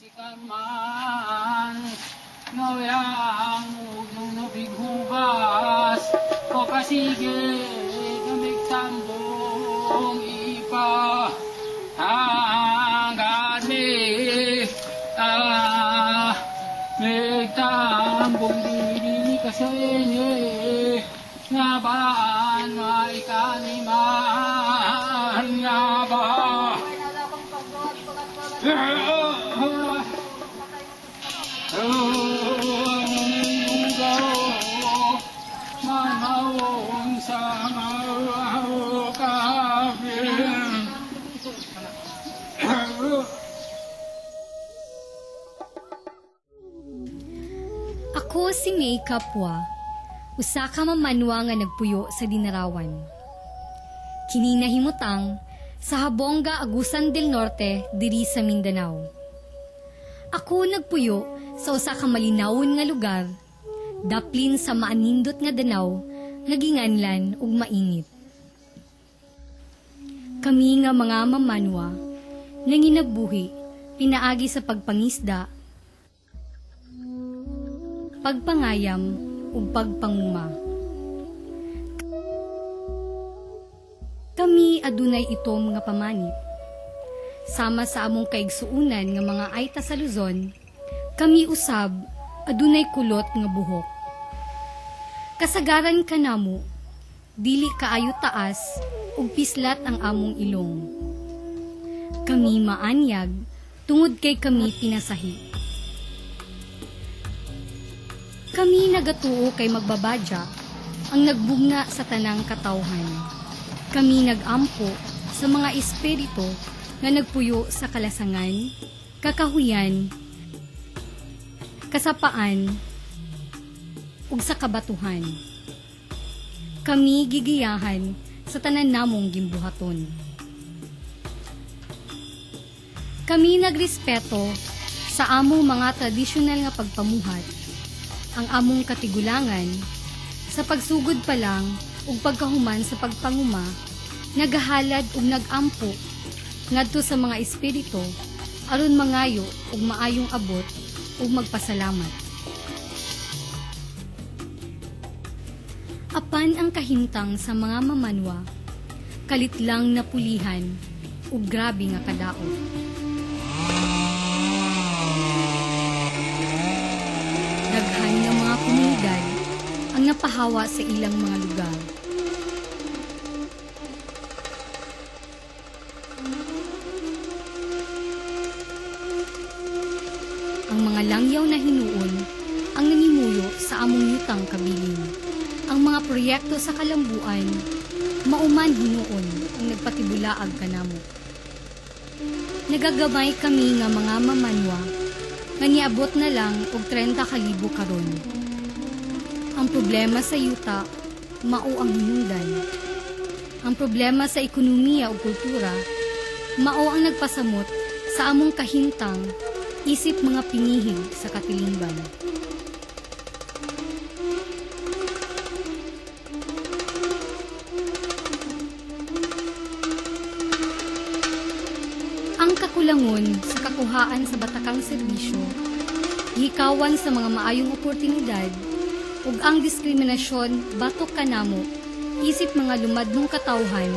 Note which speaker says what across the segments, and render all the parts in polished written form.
Speaker 1: Sikaman, ngawang nung nabighugas, o kasige, gamig tambong ipa, hanggang may tambong dini kasi nga baan may kaniman nga ba.
Speaker 2: Ako si May Kapwa, usa ka mamanwa nga nagpuyo sa Dinarawan. Kini nahimutang sa Habonga, Agusan del Norte, diri sa Mindanao. Ako nagpuyo sa usa ka malinawon nga lugar, daplin sa maanindot nga danaw, nga ginganlan ug mainit. Kami nga mga mamanwa, nga nginabuhi, pinaagi sa pagpangisda, pagpangayam, ug pagpanguma. Kami adunay itom nga pamanit. Sama sa among kaigsuunan nga mga ayta sa Luzon, kami usab adunay kulot nga buhok. Kasagaran kanamo, dili kaayo taas ug pislat ang among ilong. Kami maanyag tungod kay kami pinasahi. Kami nagatuo kay magbabadya ang nagbugna sa tanang katawhan. Kami nagampo sa mga espiritu nga nagpuyo sa kalasangan, kakahuyan, kasapaan, ug sa kabatuhan. Kami gigiyahan sa tanan namong gimbuhaton. Kami nagrespeto sa among mga tradisyonal nga pagpamuhat, ang among katigulangan, sa pagsugod pa lang ug pagkahuman sa pagpanguma, nagahalad ug nagampo ngadto sa mga espiritu aron mangayo ug maayong abot ug magpasalamat. Apan ang kahimtang sa mga mamanwa, kalit lang na pulihan ug grabe nga kadaot. Daghan nga mga komunidad ang napahawa sa ilang mga lugar. Ang mga langyaw na hinuon ang nangimuyo sa among yutang kabilin. Ang mga proyekto sa kalambuan, mauman hinuon ang nagpatibulaag kanamo. Nagagamay kami nga mga mamanwa nga niabot na lang og 30,000 karon. Ang problema sa yuta, mao ang hinungdan. Ang problema sa ekonomiya ug kultura, mao ang nagpasamot sa among kahintang isip mga pinihig sa katilingban. Ang kakulangon sa kakuhaan sa batakang serbisyo, hikawan sa mga maayong oportunidad, ug ang diskriminasyon batok kanamo isip mga lumadnong katawhan,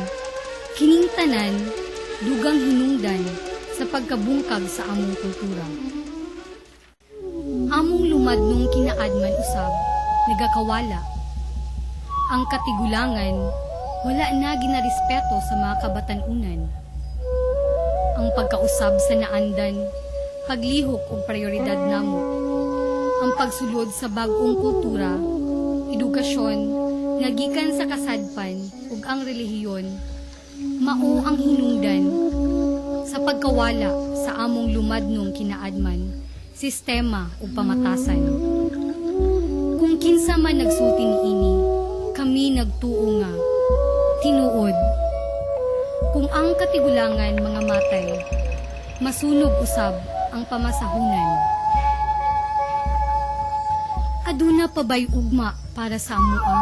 Speaker 2: kining tanan dugang hinungdan sa pagkabungkag sa among kultura. Among lumadnong kinaadman usab nagakawala. Ang katigulangan wala na ginarespeto sa mga kabatan-unan. Ang pagkausab sa naandan, paglihok ug prioridad namo. Ang pagsulod sa bag-ong kultura, edukasyon, nga gikan sa kasadpan ug ang relihiyon, mao ang hinungdan sa pagkawala sa among lumadnong kinaadman, sistema ug pamatasan. Kung kinsa man nagsulti niini, kami nagtuo nga, tinuod. Kung ang katigulangan mga matay, masunog usab ang pamasahunan. Aduna pa ba'y ugma para sa amoa?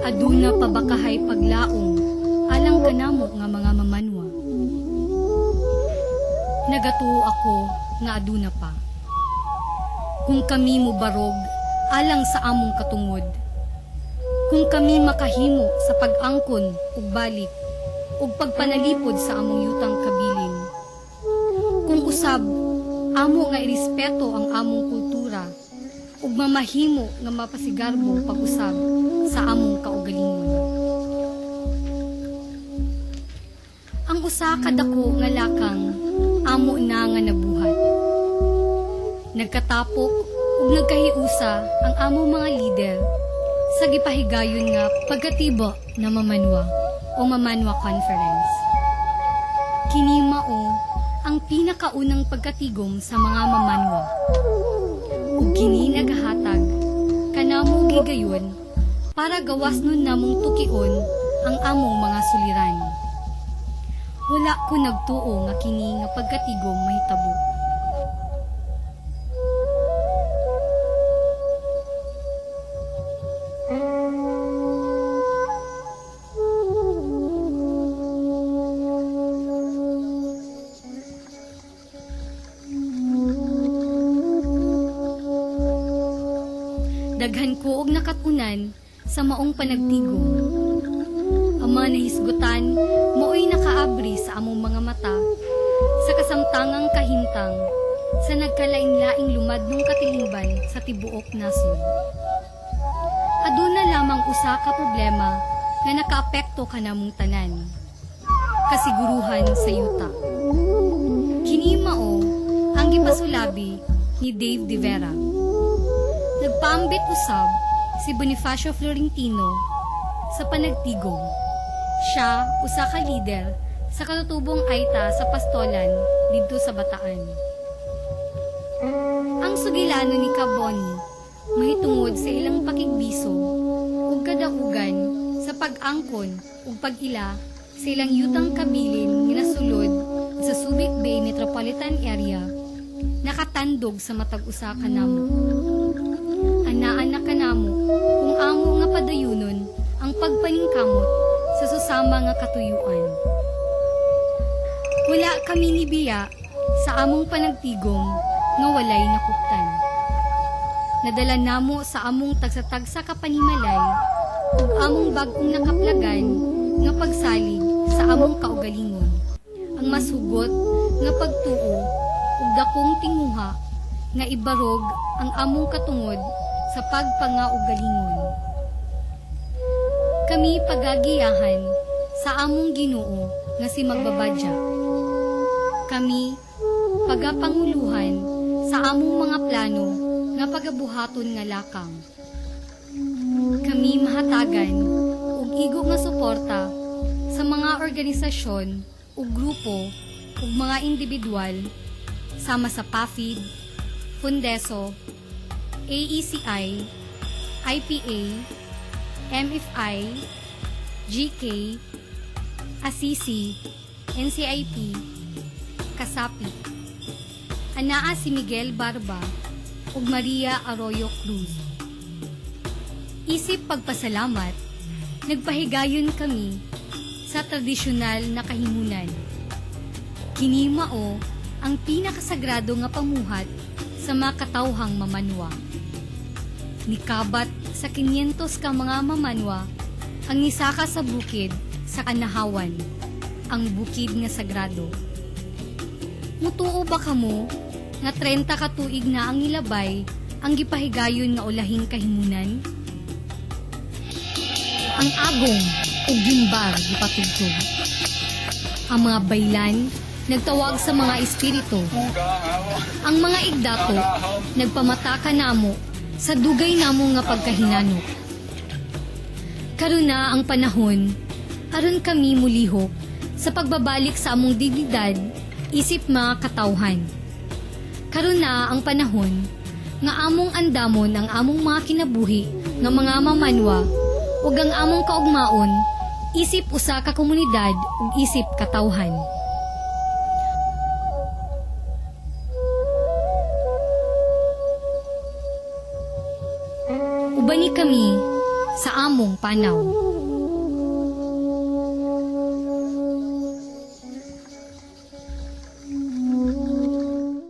Speaker 2: Aduna pa ba kahay paglaong alang kanamo nga mga mamanwa? nagatuo ako nga aduna pa. Kung kami mo barog, alang sa among katungod. Kung kami makahimo sa pag-angkon ug balik, ug pagpanalipod sa among yutang kabilin. Kung usab, amo nga irespeto ang among kultura, ug mamahimo nga mapasigarbo pag-usab sa among kaugalingon. Ang usa ka dako nga lakang amo na nga nabuhat. Nagkatapok ug nagkahiusa ang among mga lider sa gipahigayon nga pagkatibo na Mamanwa o Mamanwa Conference. Kini mao ang pinakaunang pagkatigom sa mga Mamanwa. Ug kini nagahatag kanamo gigayon para gawas nun namong tukion ang among mga suliran. Wala ko nagtuo nga kini nga pagkatigom mahitabo. Daghan ko og nakatunan sa maong panagtigom. Ang mga nahisgutan, mooy nakaabri sa among mga mata, sa kasamtangang kahintang, sa nagkalain-laing lumadnong katilingban sa tibuok nasod. Aduna lamang usa ka problema nga nakaapekto kanamong tanan. Kasiguruhan sa yuta. Kini mao ang gipasulabi ni Dave De Vera. Nagpaambit usab si Bonifacio Florentino sa panagtigom. Siya usa ka lider sa katutubong Aita sa Pastolan didto sa Bataan. Ang sugilano ni Caboni mahitungod sa ilang pakigbiso ug kadaugan sa pag-angkon ug pag-ila sa ilang yutang kabilin nga nasulod sa Subic Bay Metropolitan Area nakatandog sa matag usa ka namo. Anaan na kanamo kung amo nga padayunon ang pagpaningkamot sa susama nga katuyuan. Wala kami ni biya sa among panagtigom nga walay nakuptan. Nadala namo sa among tagsa-tagsa kapanimalay ug among bag-ong nakaplagan nga pagsalig sa among kaugalingon. Ang masugot nga pagtuo ug dakong tinguha nga ibarog ang among katungod sa pagpangaugalingon. Kami pagagiyahan sa among Ginoo nga si Magbabadya. Kami pagapanguluhan sa among mga plano nga pagabuhaton nga lakang. Kami mahatagan ug igo nga suporta sa mga organisasyon ug grupo ug mga individual sama sa PAFID, Fundeso, AECI, IPA, MFI, GK, ASISI, NCIP, Kasapi. Anaa si Miguel Barba ug Maria Arroyo Cruz. Isip pagpasalamat, nagpahigayon kami sa tradisyonal na kahimunan. Kini mao ang pinakasagrado nga pamuhat sa mga katawhang Mamanwa. Nikabat sa 500 ka mga Mamanwa ang nisaka sa bukid sa Kanahawan, ang bukid nga sagrado. Mutuo ba kamo nga 30 ka tuig na ang ilabay ang gipahigayon nga ulahing kahimunan? Ang agong ug gimbar gipatugtog. Ang mga baylan nagtawag sa mga espiritu. Ang mga igdato nagpamataka namo sa dugay namo nga pagkahinanok. Karon na ang panahon aron kami mulihok sa pagbabalik sa among dignidad isip mga katawhan. Karon na ang panahon nga among andamon ang among mga kinabuhi nga mga Mamanwa ug ang among kaugmaon isip usa ka komunidad ug isip katawhan. Ubani kami sa among panaw.